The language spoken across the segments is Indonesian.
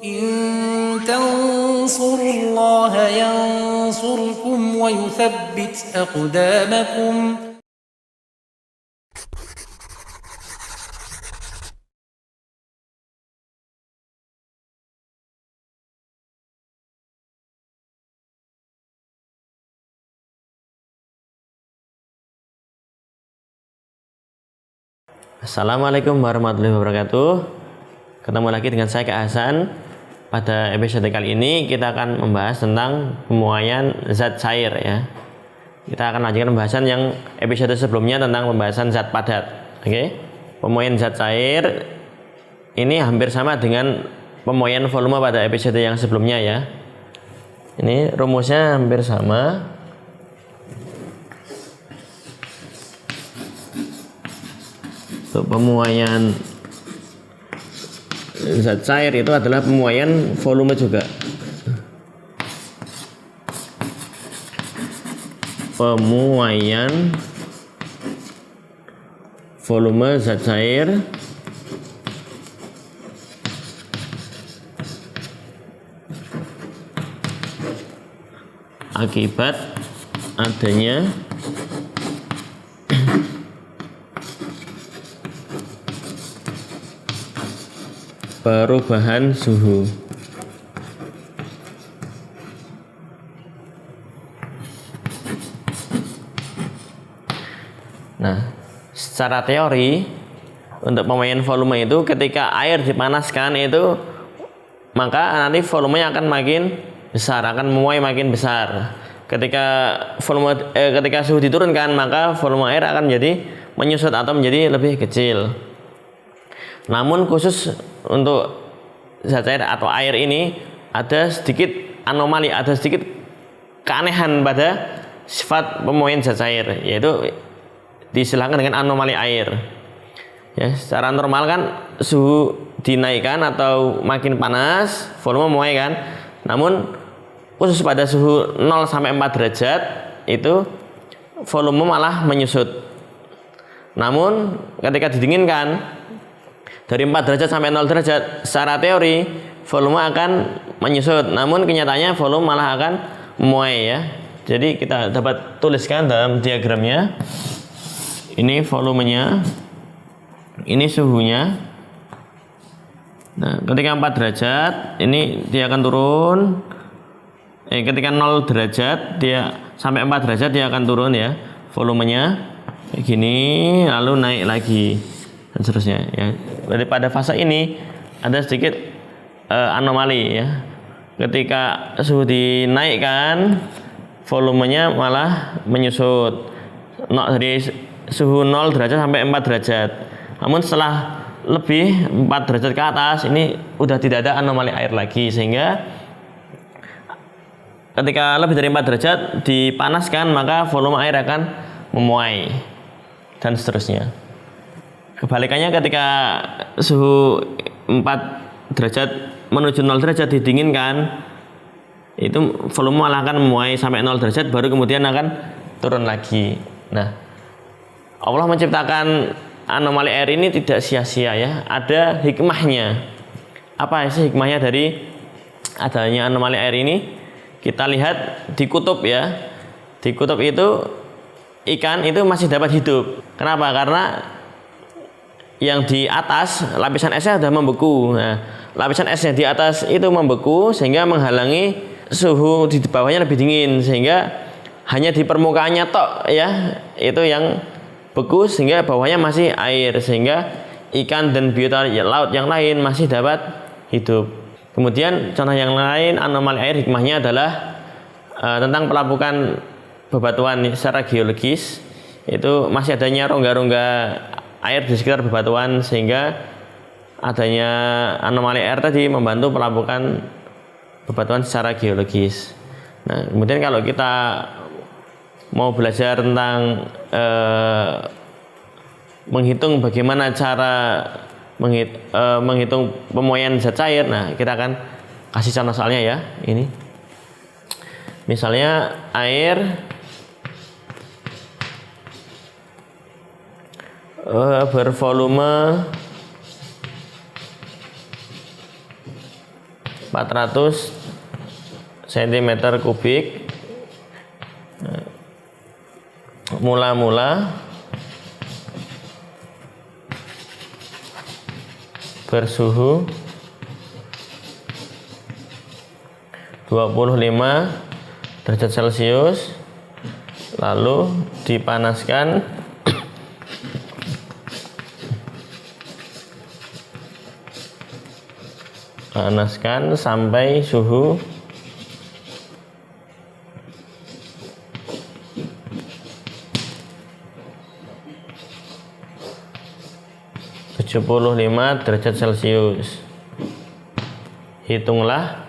إن تنصروا الله ينصركم ويثبت أقدامكم. Assalamualaikum warahmatullahi wabarakatuh. Ketemu lagi dengan saya Kak Hasan. Pada episode kali ini kita akan membahas tentang pemuaian zat cair ya. Kita akan lanjutkan pembahasan yang episode sebelumnya tentang pembahasan zat padat. Oke. Pemuaian zat cair ini hampir sama dengan pemuaian volume pada episode yang sebelumnya ya. Ini rumusnya hampir sama. Untuk pemuaian zat cair itu adalah pemuaian volume juga. Pemuaian volume zat cair akibat adanya perubahan suhu. Nah, secara teori untuk pemuaian volume itu ketika air dipanaskan itu maka nanti volumenya akan makin besar, akan memuai makin besar. Ketika suhu diturunkan maka volume air akan menjadi menyusut atau menjadi lebih kecil. Namun khusus untuk zat cair atau air ini ada sedikit anomali, ada sedikit keanehan pada sifat pemuaian zat cair, yaitu diistilahkan dengan anomali air. Ya, secara normal kan suhu dinaikkan atau makin panas, volume memuai kan. Namun khusus pada suhu 0 sampai 4 derajat itu volume malah menyusut. Namun ketika didinginkan dari 4 derajat sampai 0 derajat, secara teori volume akan menyusut, namun kenyataannya volume malah akan memuai ya. Jadi kita dapat tuliskan dalam diagramnya. Ini volumenya, ini suhunya. Nah, ketika 4 derajat ini dia akan turun. Ketika 0 derajat dia sampai 4 derajat dia akan turun ya. Volumenya kayak gini, lalu naik lagi dan seterusnya ya. Berarti pada fase ini ada sedikit anomali ya. Ketika suhu dinaikkan, volumenya malah menyusut. Dari suhu 0 derajat sampai 4 derajat. Namun setelah lebih 4 derajat ke atas ini udah tidak ada anomali air lagi, sehingga ketika lebih dari 4 derajat dipanaskan maka volume air akan memuai dan seterusnya. Kebalikannya ketika suhu 4 derajat menuju 0 derajat didinginkan, itu volume malah akan memuai sampai 0 derajat, baru kemudian akan turun lagi. Nah, Allah menciptakan anomali air ini tidak sia-sia ya, ada hikmahnya. Apa sih hikmahnya dari adanya anomali air ini? Kita lihat di kutub ya. Di kutub itu ikan itu masih dapat hidup. Kenapa? Karena yang di atas lapisan esnya sudah membeku. Nah, lapisan esnya di atas itu membeku sehingga menghalangi suhu di bawahnya lebih dingin, sehingga hanya di permukaannya tok ya itu yang beku, sehingga bawahnya masih air, sehingga ikan dan biota laut yang lain masih dapat hidup. Kemudian contoh yang lain anomali air hikmahnya adalah tentang pelapukan bebatuan secara geologis. Itu masih adanya rongga-rongga air di sekitar bebatuan, sehingga adanya anomali air tadi membantu pelapukan bebatuan secara geologis. Nah, kemudian kalau kita mau belajar tentang menghitung bagaimana cara menghitung pemuaian zat cair, nah kita akan kasih contoh soalnya ya. Ini misalnya air bervolume 400 cm kubik mula-mula bersuhu 25 derajat Celcius, lalu dipanaskan sampai suhu 75 derajat Celcius. Hitunglah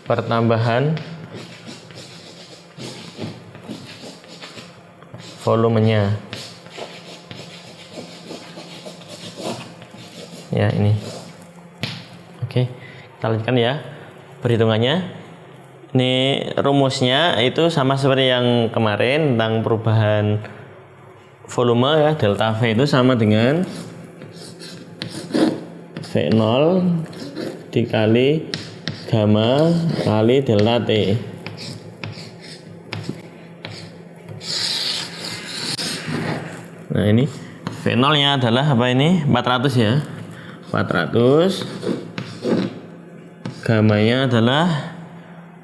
pertambahan volumenya. Ya, ini. Oke, kita lanjutkan ya perhitungannya. Ini rumusnya itu sama seperti yang kemarin tentang perubahan volume ya. Delta V itu sama dengan V0 dikali gamma kali delta T. Nah, ini V0 nya adalah apa ini? 400 ya. 400. Gamanya adalah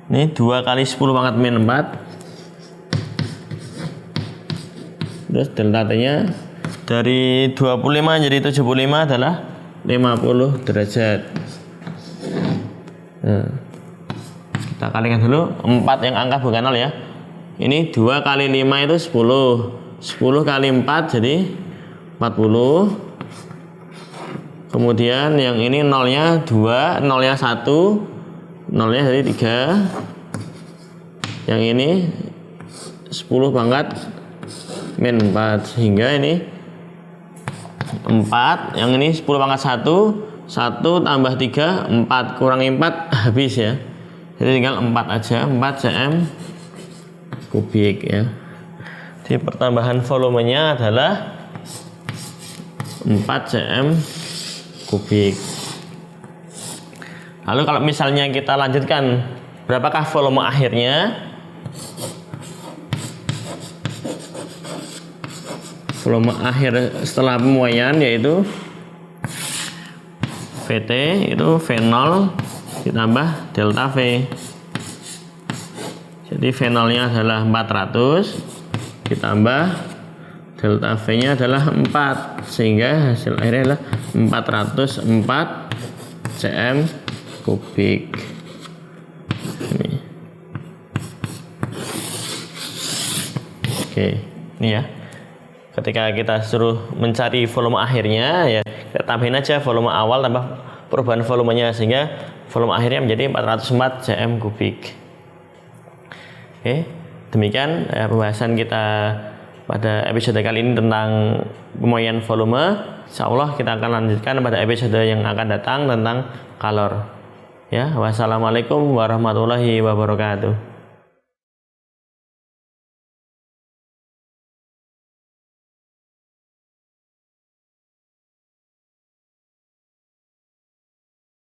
ini 2 kali 10 pangkat min 4. Terus delta T nya dari 25 jadi 75 adalah 50 derajat. Nah, kita kalikan dulu 4 yang angka bukan 0 ya. Ini 2 kali 5 itu 10. 10 kali 4 jadi 40. Kemudian yang ini nolnya 2, nolnya 1, nolnya jadi 3. Yang ini 10 pangkat min 4, sehingga ini 4, yang ini 10 pangkat 1 tambah 3, 4 kurangi 4 habis ya. Jadi tinggal 4 aja, 4 cm kubik ya. Jadi pertambahan volumenya adalah 4 cm kubik. Lalu kalau misalnya kita lanjutkan, berapakah volume akhirnya? Volume akhir setelah pemuaian yaitu VT itu V0 ditambah delta V. Jadi V0 nya adalah 400 ditambah delta V nya adalah 4, sehingga hasil akhirnya adalah 404 cm kubik. Ini. Oke, ini ya. Ketika kita suruh mencari volume akhirnya, ya kita tambahin aja volume awal tambah perubahan volumenya, sehingga volume akhirnya menjadi 404 cm kubik. Oke, demikian pembahasan kita pada episode kali ini tentang pemuaian volume. Insyaallah kita akan lanjutkan pada episode yang akan datang tentang kalor. Ya, wassalamualaikum warahmatullahi wabarakatuh.